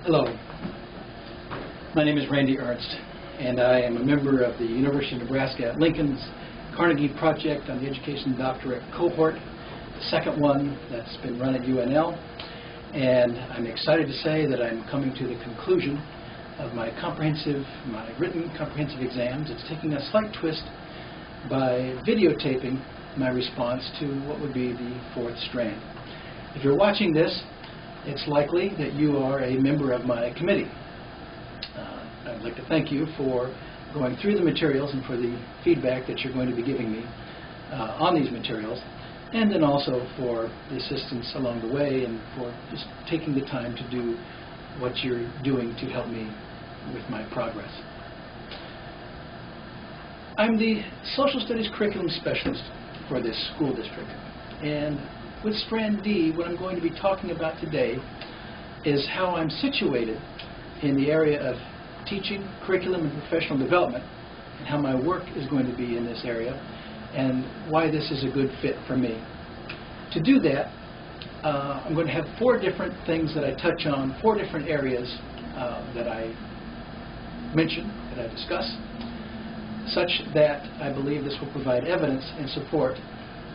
Hello, my name is Randy Ernst, and I am a member of the University of Nebraska at Lincoln's Carnegie Project on the Education Doctorate cohort, the second one that's been run at UNL, and I'm excited to say that I'm coming to the conclusion of my written comprehensive exams. It's taking a slight twist by videotaping my response to what would be the fourth strand. If you're watching this, it's likely that you are a member of my committee. I'd like to thank you for going through the materials and for the feedback that you're going to be giving me on these materials, and then also for the assistance along the way and for just taking the time to do what you're doing to help me with my progress. I'm the Social Studies Curriculum Specialist for this school district, and with Strand D, what I'm going to be talking about today is how I'm situated in the area of teaching, curriculum, and professional development, and how my work is going to be in this area, and why this is a good fit for me. To do that, I'm going to have four different things that I touch on, four different areas that I mention, that I discuss, such that I believe this will provide evidence in support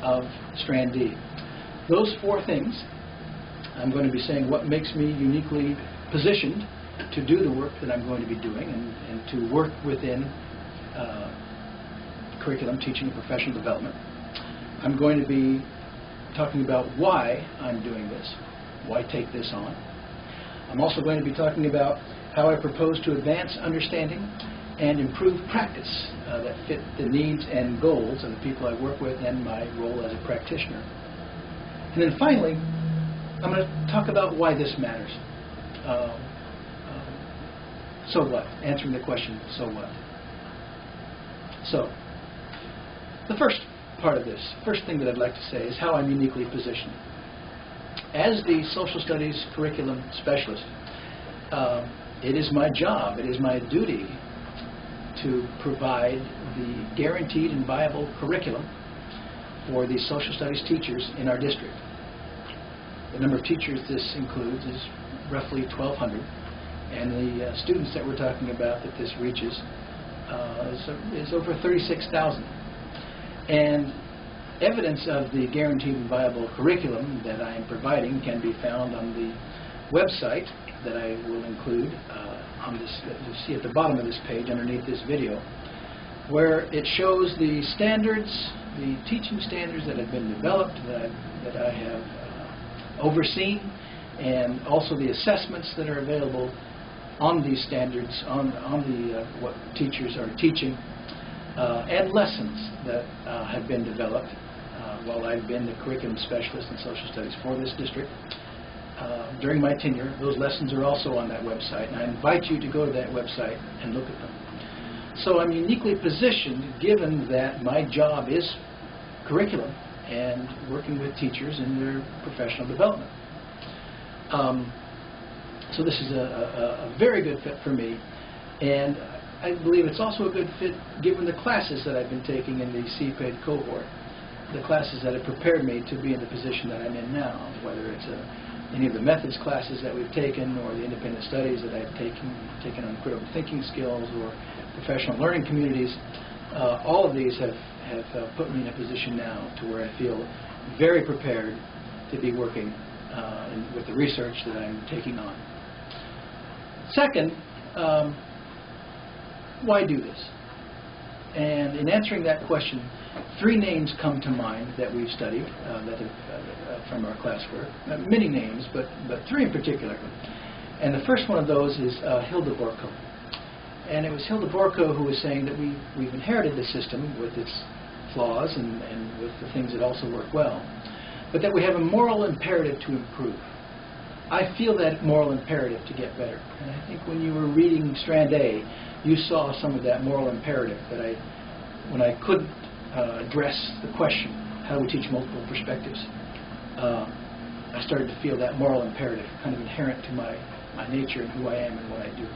of Strand D. Those four things, I'm going to be saying what makes me uniquely positioned to do the work that I'm going to be doing and to work within curriculum, teaching, and professional development. I'm going to be talking about why I'm doing this, why take this on. I'm also going to be talking about how I propose to advance understanding and improve practice that fit the needs and goals of the people I work with and my role as a practitioner. And then finally, I'm going to talk about why this matters. So what? Answering the question, so what? So, the first part of this, first thing that I'd like to say is how I'm uniquely positioned. As the Social Studies Curriculum Specialist, it is my job, it is my duty to provide the guaranteed and viable curriculum for the social studies teachers in our district. The number of teachers this includes is roughly 1,200, and the students that we're talking about that this reaches is over 36,000. And evidence of the guaranteed and viable curriculum that I am providing can be found on the website that I will include on this, you'll see at the bottom of this page underneath this video, where it shows the standards, the teaching standards that have been developed, that I have overseen, and also the assessments that are available on these standards, on what teachers are teaching, and lessons that have been developed while I've been the curriculum specialist in social studies for this district. During my tenure, those lessons are also on that website, and I invite you to go to that website and look at them. So I'm uniquely positioned, given that my job is curriculum and working with teachers in their professional development. So this is a very good fit for me, and I believe it's also a good fit given the classes that I've been taking in the CPED cohort, the classes that have prepared me to be in the position that I'm in now, whether it's any of the methods classes that we've taken or the independent studies that I've taken on critical thinking skills or professional learning communities. All of these have put me in a position now to where I feel very prepared to be working with the research that I'm taking on. Second, why do this? And in answering that question, three names come to mind that we've studied from our classwork. Many names, but three in particular. And the first one of those is Hilda Borko. And it was Hilda Borko who was saying that we've inherited the system with its flaws and with the things that also work well, but that we have a moral imperative to improve. I feel that moral imperative to get better. And I think when you were reading Strand A, you saw some of that moral imperative that when I couldn't address the question, how do we teach multiple perspectives, I started to feel that moral imperative kind of inherent to my nature and who I am and what I do.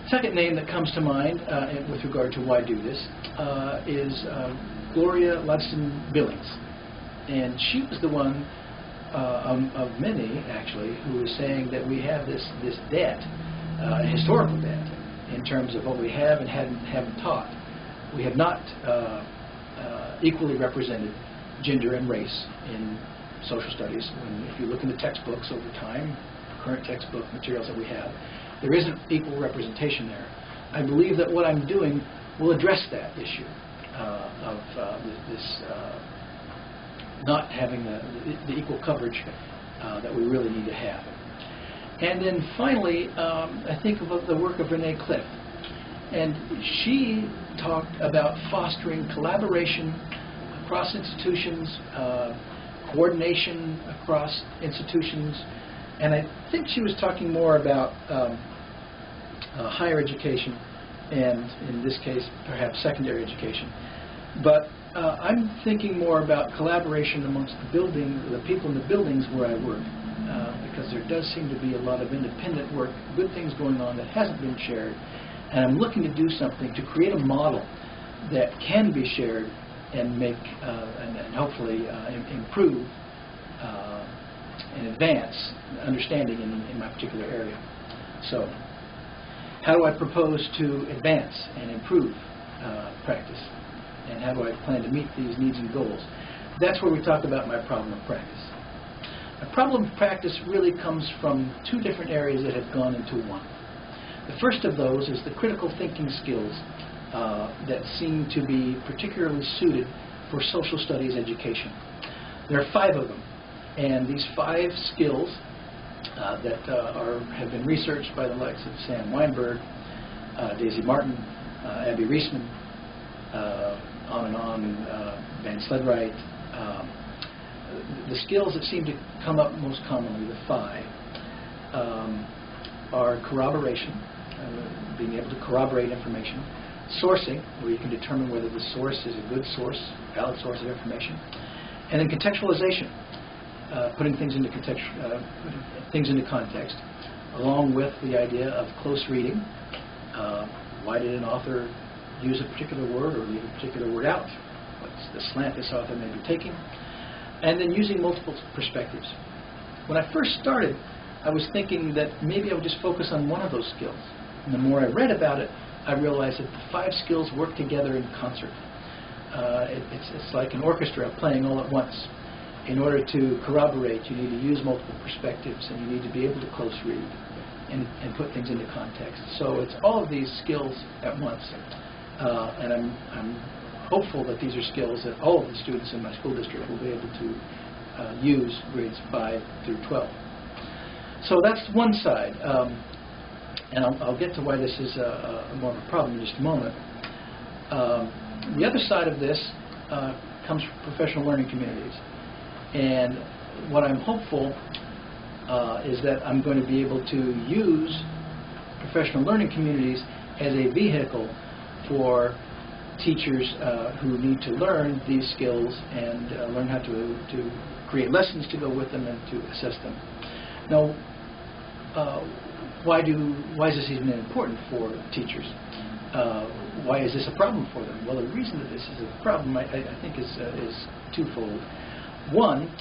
Second name that comes to mind with regard to why do this is Gloria Ludson Billings. And she was the one of many, actually, who is saying that we have this debt, historical debt, in terms of what we have and haven't taught. We have not equally represented gender and race in social studies. If you look in the textbooks over time, current textbook materials that we have, there isn't equal representation there. I believe that what I'm doing will address that issue of this not having the equal coverage that we really need to have. And then finally, I think about the work of Renee Cliff. And she talked about fostering collaboration across institutions, coordination across institutions, and I think she was talking more about higher education, and in this case, perhaps secondary education. But I'm thinking more about collaboration amongst the people in the buildings where I work, because there does seem to be a lot of independent work, good things going on that hasn't been shared, and I'm looking to do something to create a model that can be shared and make and hopefully improve and advance understanding in my particular area. So, how do I propose to advance and improve practice? And how do I plan to meet these needs and goals? That's where we talk about my problem of practice. My problem of practice really comes from two different areas that have gone into one. The first of those is the critical thinking skills that seem to be particularly suited for social studies education. There are 5 of them, and these 5 skills that have been researched by the likes of Sam Weinberg, Daisy Martin, Abby Reisman, on and on, Van Sledwright. The skills that seem to come up most commonly, the 5, are corroboration, being able to corroborate information, sourcing, where you can determine whether the source is a good source, valid source of information, and then contextualization, putting things into context, along with the idea of close reading. Why did an author use a particular word or leave a particular word out? What's the slant this author may be taking? And then using multiple perspectives. When I first started, I was thinking that maybe I would just focus on one of those skills. And the more I read about it, I realized that the 5 skills work together in concert. It's like an orchestra playing all at once. In order to corroborate, you need to use multiple perspectives, and you need to be able to close read and put things into context. So it's all of these skills at once. And I'm hopeful that these are skills that all of the students in my school district will be able to use grades 5 through 12. So that's one side. And I'll get to why this is more of a problem in just a moment. The other side of this comes from professional learning communities. And what I'm hopeful is that I'm going to be able to use professional learning communities as a vehicle for teachers who need to learn these skills and learn how to create lessons to go with them and to assess them. Now, why is this even important for teachers? Why is this a problem for them? Well, the reason that this is a problem, I think, is twofold. One,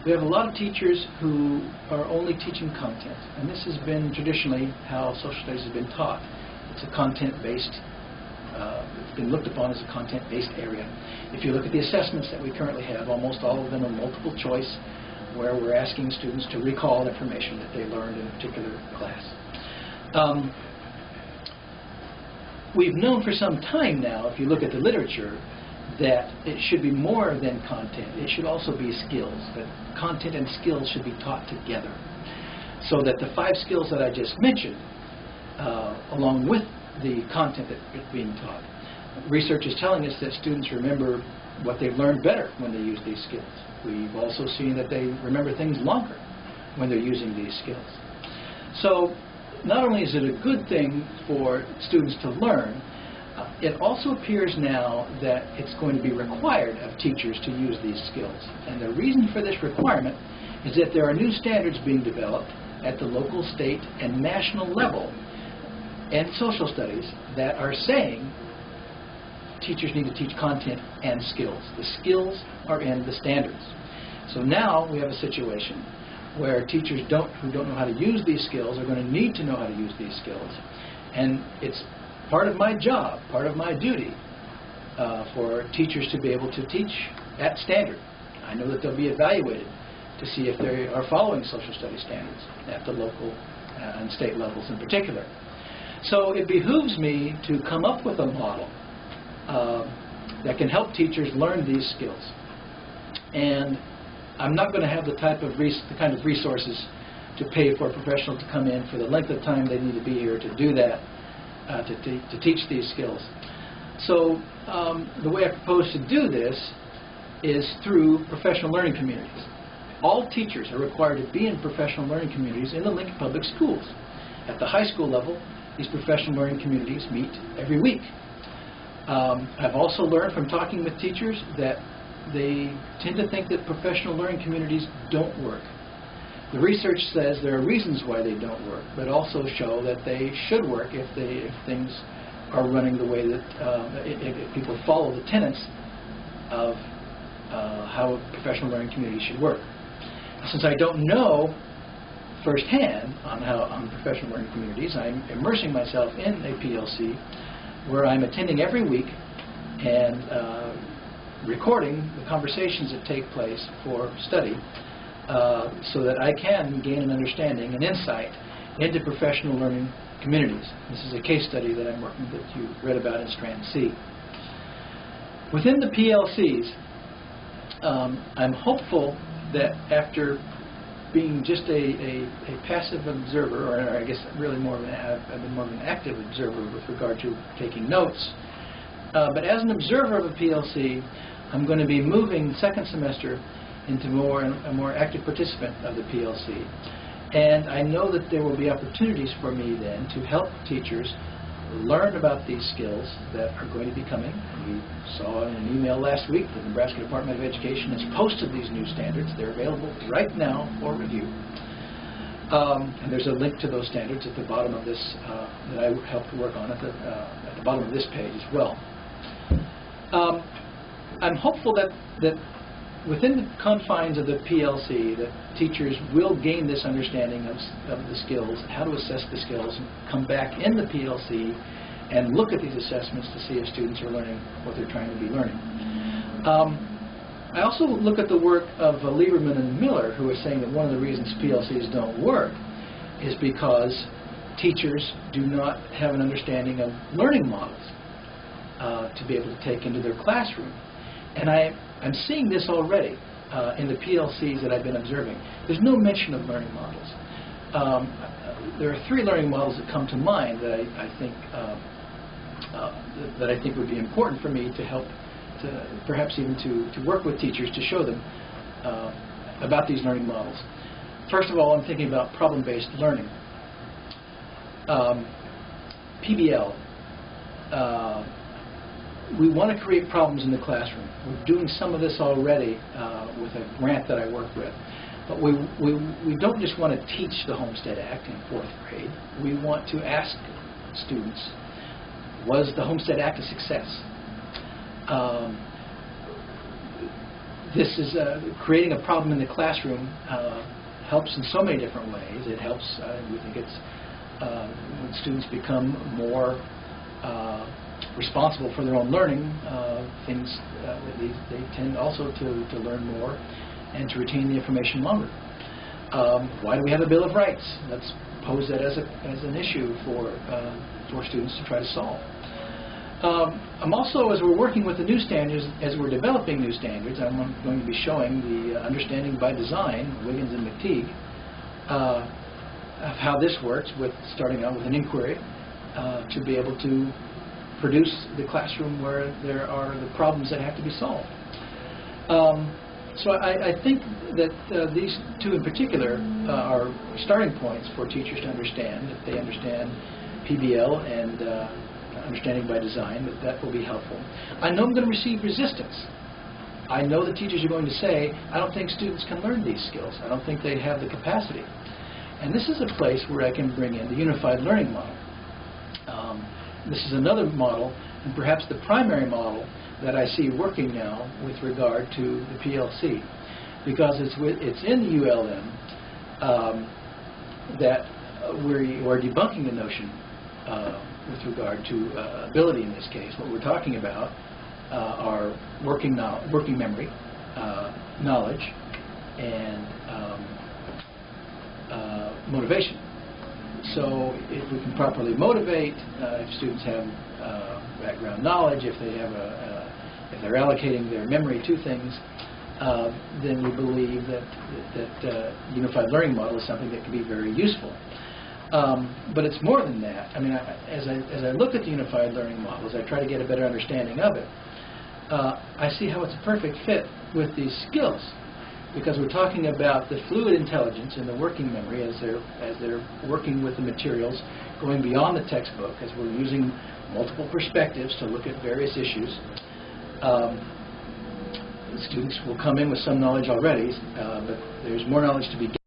we have a lot of teachers who are only teaching content, and this has been traditionally how social studies has been taught. It's a content-based, it's been looked upon as a content-based area. If you look at the assessments that we currently have, almost all of them are multiple choice, where we're asking students to recall information that they learned in a particular class. We've known for some time now, if you look at the literature, that it should be more than content. It should also be skills, that content and skills should be taught together. So that the 5 skills that I just mentioned, along with the content that is being taught, research is telling us that students remember what they've learned better when they use these skills. We've also seen that they remember things longer when they're using these skills. So not only is it a good thing for students to learn, it also appears now that it's going to be required of teachers to use these skills. And the reason for this requirement is that there are new standards being developed at the local, state, and national level in social studies that are saying teachers need to teach content and skills. The skills are in the standards. So now we have a situation where teachers who don't know how to use these skills are going to need to know how to use these skills. And it's part of my job, part of my duty, for teachers to be able to teach at standard. I know that they'll be evaluated to see if they are following social studies standards at the local and state levels in particular. So it behooves me to come up with a model that can help teachers learn these skills. And I'm not going to have the kind of resources to pay for a professional to come in for the length of time they need to be here to do that, to teach these skills. So the way I propose to do this is through professional learning communities. All teachers are required to be in professional learning communities in the Lincoln Public Schools. At the high school level, these professional learning communities meet every week. I've also learned from talking with teachers that they tend to think that professional learning communities don't work. The research says there are reasons why they don't work, but also show that they should work if things are running the way that if people follow the tenets of how a professional learning community should work. Since I don't know firsthand on professional learning communities, I'm immersing myself in a PLC where I'm attending every week and recording the conversations that take place for study so that I can gain an understanding and insight into professional learning communities. This is a case study that I'm working that you read about in Strand C. Within the PLCs, I'm hopeful that after being just a passive observer, or I guess really I've been more of an active observer with regard to taking notes, but as an observer of a PLC, I'm going to be moving second semester into a more active participant of the PLC. And I know that there will be opportunities for me then to help teachers learn about these skills that are going to be coming. We saw in an email last week the Nebraska Department of Education has posted these new standards. They're available right now for review. And there's a link to those standards at the bottom of this that I helped work on at the bottom of this page as well. I'm hopeful that within the confines of the PLC, that teachers will gain this understanding of the skills, how to assess the skills, and come back in the PLC and look at these assessments to see if students are learning what they're trying to be learning. I also look at the work of Lieberman and Miller, who are saying that one of the reasons PLCs don't work is because teachers do not have an understanding of learning models to be able to take into their classroom. And I'm seeing this already in the PLCs that I've been observing. There's no mention of learning models. There are 3 learning models that come to mind that I think would be important for me to help, perhaps even to work with teachers to show them about these learning models. First of all, I'm thinking about problem-based learning. PBL. We want to create problems in the classroom. We're doing some of this already with a grant that I work with. But we don't just want to teach the Homestead Act in 4th grade. We want to ask students, was the Homestead Act a success? This is creating a problem in the classroom helps in so many different ways. It helps, we think it's when students become more responsible for their own learning, they tend also to learn more and to retain the information longer. Why do we have a Bill of Rights? Let's pose that as an issue for students to try to solve. I'm also, as we're working with the new standards, as we're developing new standards, I'm going to be showing the Understanding by Design, Wiggins and McTeague, of how this works, with starting out with an inquiry to be able to produce the classroom where there are the problems that have to be solved. So I think that these 2 in particular are starting points for teachers to understand. If they understand PBL and Understanding by Design, that will be helpful. I know I'm going to receive resistance. I know that teachers are going to say, I don't think students can learn these skills. I don't think they have the capacity. And this is a place where I can bring in the Unified Learning Model. This is another model, and perhaps the primary model that I see working now with regard to the PLC. because it's in the ULM that we're debunking the notion with regard to ability in this case. What we're talking about are working memory, knowledge, and motivation. So if we can properly motivate, if students have background knowledge, if they have if they're allocating their memory to things, then we believe that unified learning model is something that can be very useful. But it's more than that. I mean, as I look at the unified learning model, as I try to get a better understanding of it, I see how it's a perfect fit with these skills, because we're talking about the fluid intelligence and the working memory as they're working with the materials, going beyond the textbook, as we're using multiple perspectives to look at various issues. Students will come in with some knowledge already, but there's more knowledge to be gained.